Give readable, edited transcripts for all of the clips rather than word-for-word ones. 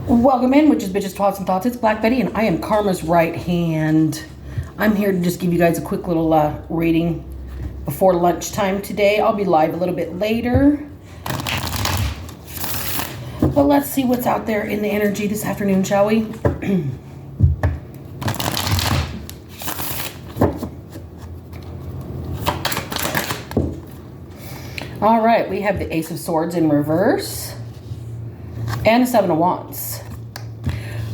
Welcome in, Witches, Bitches, Twats, and Thoughts. It's Black Betty, and I am Karma's right hand. I'm here to just give you guys a quick little reading before lunchtime today. I'll be live a little bit later. But let's see what's out there in the energy this afternoon, shall we? All right, we have the Ace of Swords in reverse and the Seven of Wands.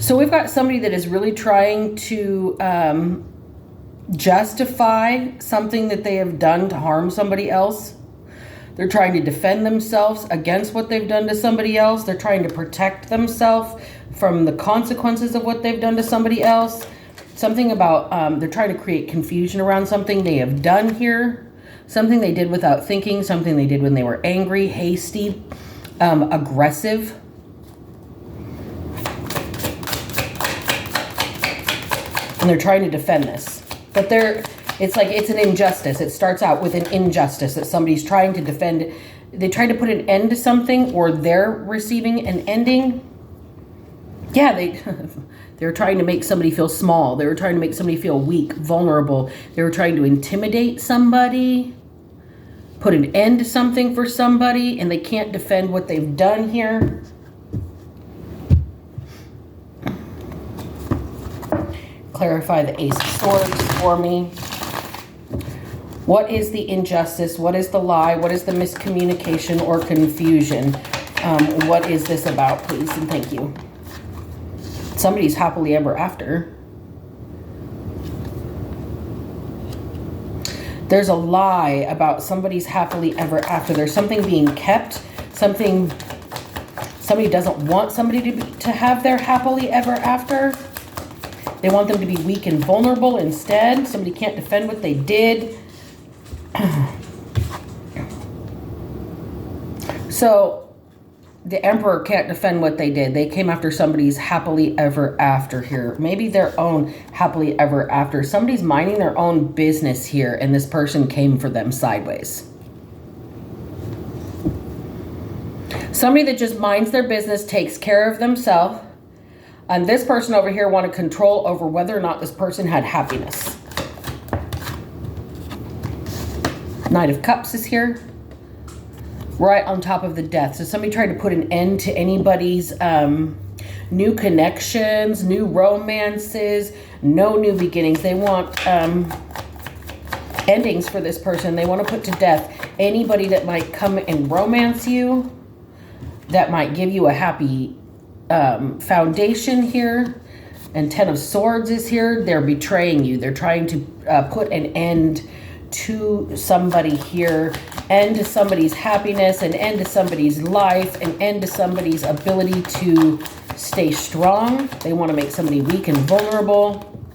So we've got somebody that is really trying to justify something that they have done to harm somebody else. They're trying to defend themselves against what they've done to somebody else. They're trying to protect themselves from the consequences of what they've done to somebody else. Something about, they're trying to create confusion around something they have done here. Something they did without thinking. Something they did when they were angry, hasty, aggressive. And they're trying to defend this. But it's like it's an injustice. It starts out with an injustice that somebody's trying to defend. They try to put an end to something, or they're receiving an ending. Yeah, they're trying to make somebody feel small. They were trying to make somebody feel weak, vulnerable. They were trying to intimidate somebody, put an end to something for somebody, and they can't defend what they've done here. Clarify the Ace of Swords for me. What is the injustice? What is the lie? What is the miscommunication or confusion? What is this about, please? And thank you. Somebody's happily ever after. There's a lie about somebody's happily ever after. There's something being kept. Somebody doesn't want somebody to have their happily ever after. They want them to be weak and vulnerable instead. Somebody can't defend what they did. So the Emperor can't defend what they did. They came after somebody's happily ever after here. Maybe their own happily ever after. Somebody's minding their own business here, and this person came for them sideways. Somebody that just minds their business, takes care of themselves. And this person over here wanted control over whether or not this person had happiness. Knight of Cups is here. Right on top of the Death. So somebody tried to put an end to anybody's new connections, new romances, no new beginnings. They want endings for this person. They want to put to death anybody that might come and romance you, that might give you a happy foundation here. And Ten of Swords is here. They're betraying you. They're trying to put an end to somebody here, end to somebody's happiness, an end to somebody's life, an end to somebody's ability to stay strong. They want to make somebody weak and vulnerable.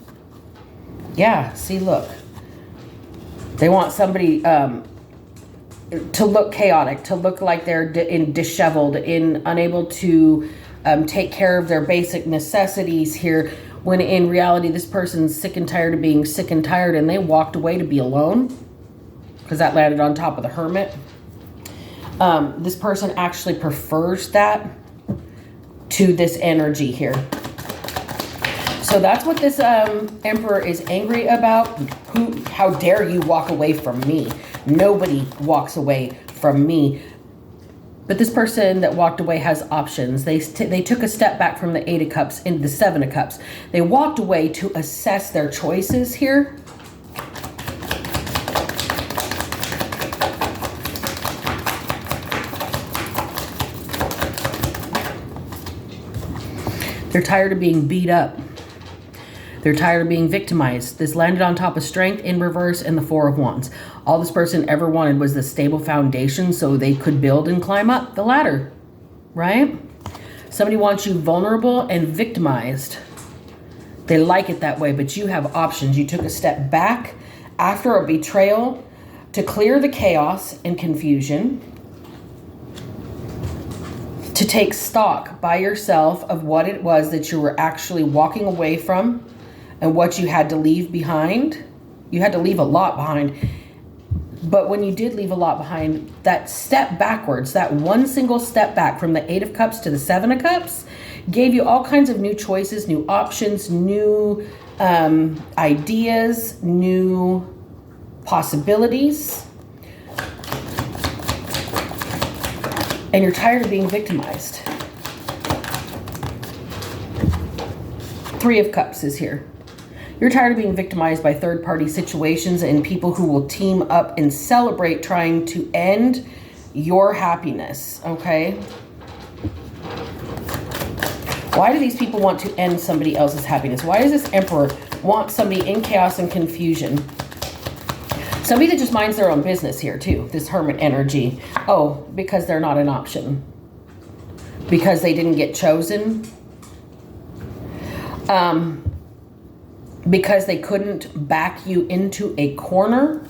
Yeah, see, look. They want somebody to look chaotic, to look like they're disheveled, unable to take care of their basic necessities here, when in reality this person's sick and tired of being sick and tired, and they walked away to be alone, because that landed on top of the Hermit. This person actually prefers that to this energy here. So that's what this Emperor is angry about. How dare you walk away from me? Nobody walks away from me. But this person that walked away has options. They took a step back from the Eight of Cups into the Seven of Cups. They walked away to assess their choices here. They're tired of being beat up. They're tired of being victimized. This landed on top of Strength in reverse and the Four of Wands. All this person ever wanted was the stable foundation so they could build and climb up the ladder, right? Somebody wants you vulnerable and victimized. They like it that way, but you have options. You took a step back after a betrayal to clear the chaos and confusion, to take stock by yourself of what it was that you were actually walking away from and what you had to leave behind. You had to leave a lot behind. But when you did leave a lot behind, that step backwards, that one single step back from the Eight of Cups to the Seven of Cups, Gave you all kinds of new choices, new options, new ideas, new possibilities. And you're tired of being victimized. Three of Cups is here. You're tired of being victimized by third-party situations and people who will team up and celebrate trying to end your happiness, okay? Why do these people want to end somebody else's happiness? Why does this Emperor want somebody in chaos and confusion? Somebody that just minds their own business here too, this Hermit energy. Oh, because they're not an option. Because they didn't get chosen. Because they couldn't back you into a corner.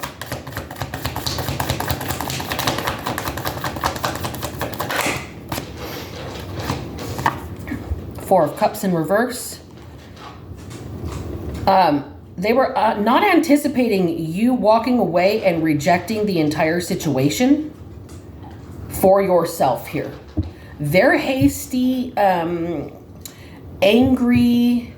Four of Cups in reverse. They were not anticipating you walking away and rejecting the entire situation for yourself here. They're hasty, angry.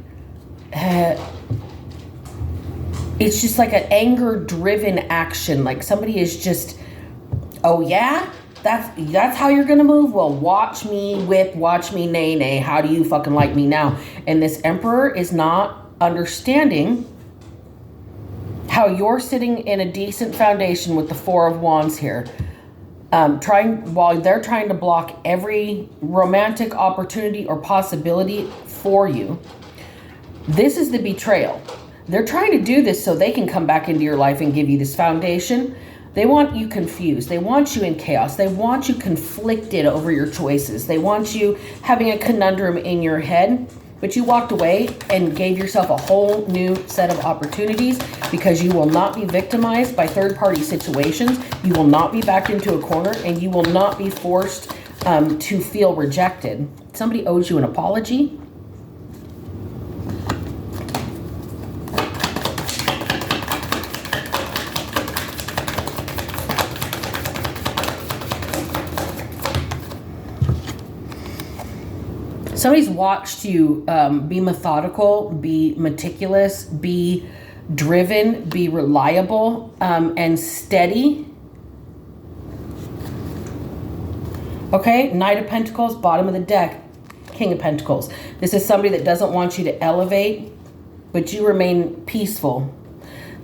It's just like an anger-driven action. Like somebody is just, oh yeah? That's how you're gonna move? Well, watch me whip, watch me nay. How do you fucking like me now? And this Emperor is not understanding how you're sitting in a decent foundation with the Four of Wands here. While they're trying to block every romantic opportunity or possibility for you. This is the betrayal. They're trying to do this so they can come back into your life and give you this foundation. They want you confused. They want you in chaos. They want you conflicted over your choices. They want you having a conundrum in your head. But you walked away and gave yourself a whole new set of opportunities because you will not be victimized by third-party situations. You will not be backed into a corner, and you will not be forced to feel rejected. Somebody owes you an apology. Somebody's watched you be methodical, be meticulous, be driven, be reliable, and steady. Okay, Knight of Pentacles, bottom of the deck, King of Pentacles. This is somebody that doesn't want you to elevate, but you remain peaceful.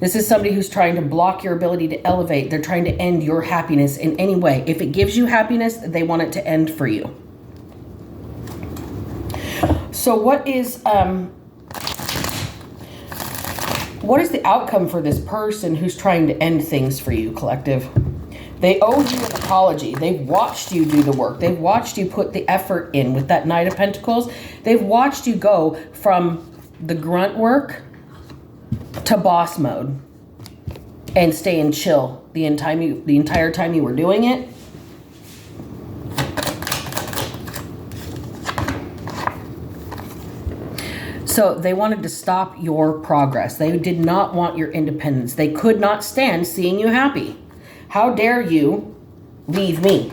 This is somebody who's trying to block your ability to elevate. They're trying to end your happiness in any way. If it gives you happiness, they want it to end for you. So what is the outcome for this person who's trying to end things for you, collective? They owe you an apology. They've watched you do the work. They've watched you put the effort in with that Knight of Pentacles. They've watched you go from the grunt work to boss mode and stay in chill the entire time you were doing it. So they wanted to stop your progress. They did not want your independence. They could not stand seeing you happy. How dare you leave me?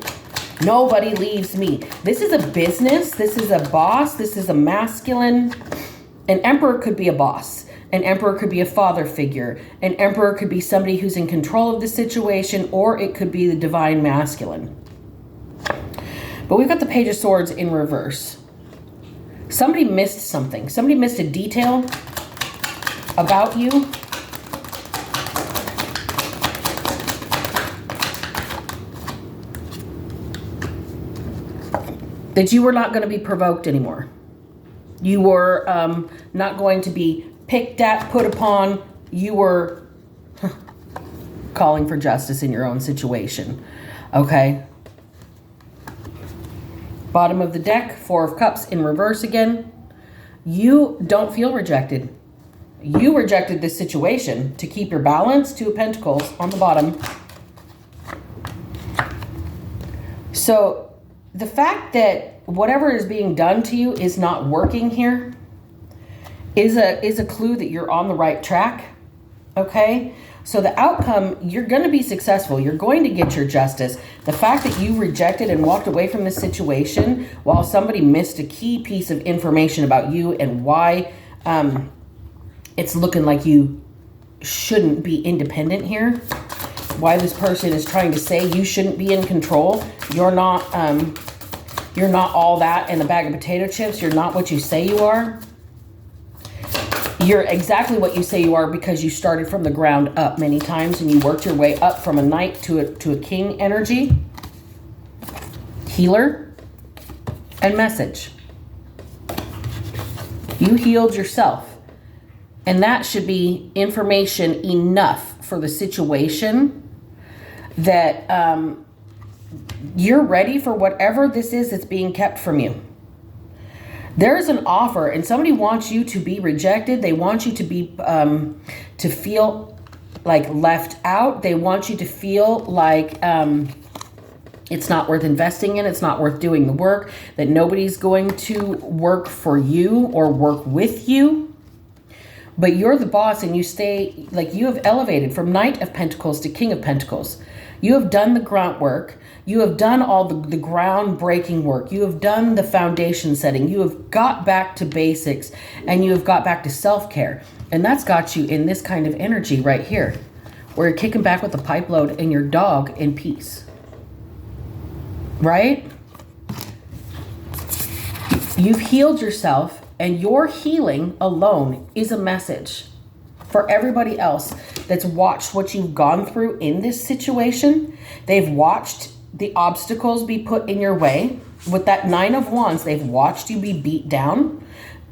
Nobody leaves me. This is a business. This is a boss. This is a masculine. An Emperor could be a boss. An Emperor could be a father figure. An Emperor could be somebody who's in control of the situation, or it could be the divine masculine. But we've got the Page of Swords in reverse. Somebody missed something. Somebody missed a detail about you. That you were not going to be provoked anymore. You were not going to be picked at, put upon. You were calling for justice in your own situation. Okay? Bottom of the deck, Four of Cups in reverse again. You don't feel rejected. You rejected this situation to keep your balance. Two of Pentacles on the bottom. So the fact that whatever is being done to you is not working here is a clue that you're on the right track. Okay? So the outcome, you're going to be successful. You're going to get your justice. The fact that you rejected and walked away from this situation while somebody missed a key piece of information about you and why it's looking like you shouldn't be independent here, why this person is trying to say you shouldn't be in control. You're not all that in a bag of potato chips. You're not what you say you are. You're exactly what you say you are because you started from the ground up many times and you worked your way up from a knight to a king energy, healer, and message. You healed yourself. And that should be information enough for the situation that you're ready for whatever this is that's being kept from you. There's an offer and somebody wants you to be rejected. They want you to be, to feel like left out. They want you to feel like it's not worth investing in. It's not worth doing the work, that nobody's going to work for you or work with you. But you're the boss and you stay, like you have elevated from Knight of Pentacles to King of Pentacles. You have done the grunt work. You have done all the groundbreaking work. You have done the foundation setting. You have got back to basics and you have got back to self-care. And that's got you in this kind of energy right here, where you're kicking back with the pipe load and your dog in peace. Right? You've healed yourself, and your healing alone is a message for everybody else that's watched what you've gone through in this situation. They've watched the obstacles be put in your way. With that 9 of Wands, they've watched you be beat down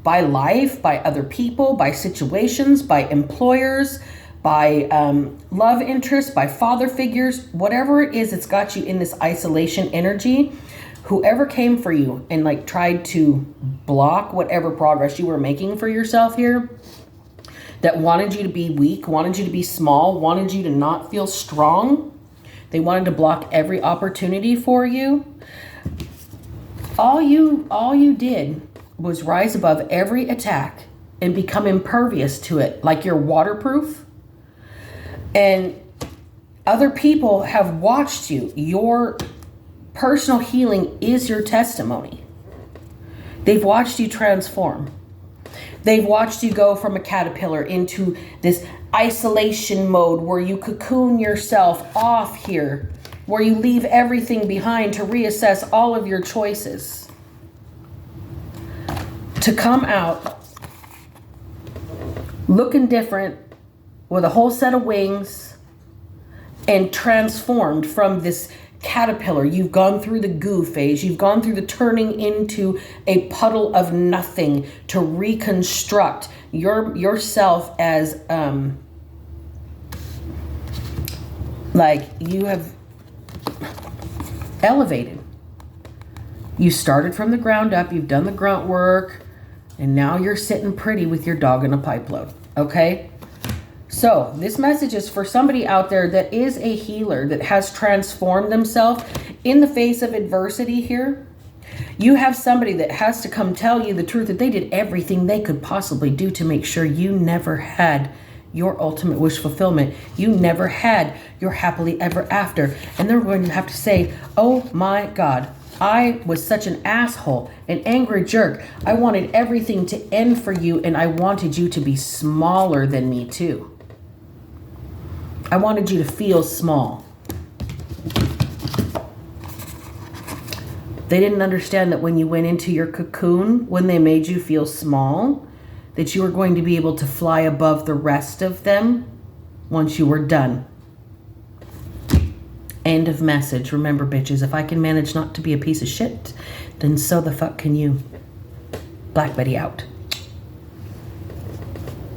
by life, by other people, by situations, by employers, by love interests, by father figures, whatever it is that's got you in this isolation energy. Whoever came for you and like tried to block whatever progress you were making for yourself here, that wanted you to be weak, wanted you to be small, wanted you to not feel strong. They wanted to block every opportunity for you. All you did was rise above every attack and become impervious to it, like you're waterproof. And other people have watched you. Your personal healing is your testimony. They've watched you transform. They've watched you go from a caterpillar into this isolation mode where you cocoon yourself off here, where you leave everything behind to reassess all of your choices. To come out looking different with a whole set of wings and transformed from this caterpillar. You've gone through the goo phase. You've gone through the turning into a puddle of nothing to reconstruct yourself as like you have elevated. You started from the ground up. You've done the grunt work. And now you're sitting pretty with your dog in a pipe load. Okay? So this message is for somebody out there that is a healer, that has transformed themselves in the face of adversity here. You have somebody that has to come tell you the truth, that they did everything they could possibly do to make sure you never had your ultimate wish fulfillment. You never had your happily ever after. And they're going to have to say, oh my God, I was such an asshole, an angry jerk. I wanted everything to end for you, and I wanted you to be smaller than me too. I wanted you to feel small. They didn't understand that when you went into your cocoon, when they made you feel small, that you were going to be able to fly above the rest of them once you were done. End of message. Remember, bitches, if I can manage not to be a piece of shit, then so the fuck can you. Black Betty out.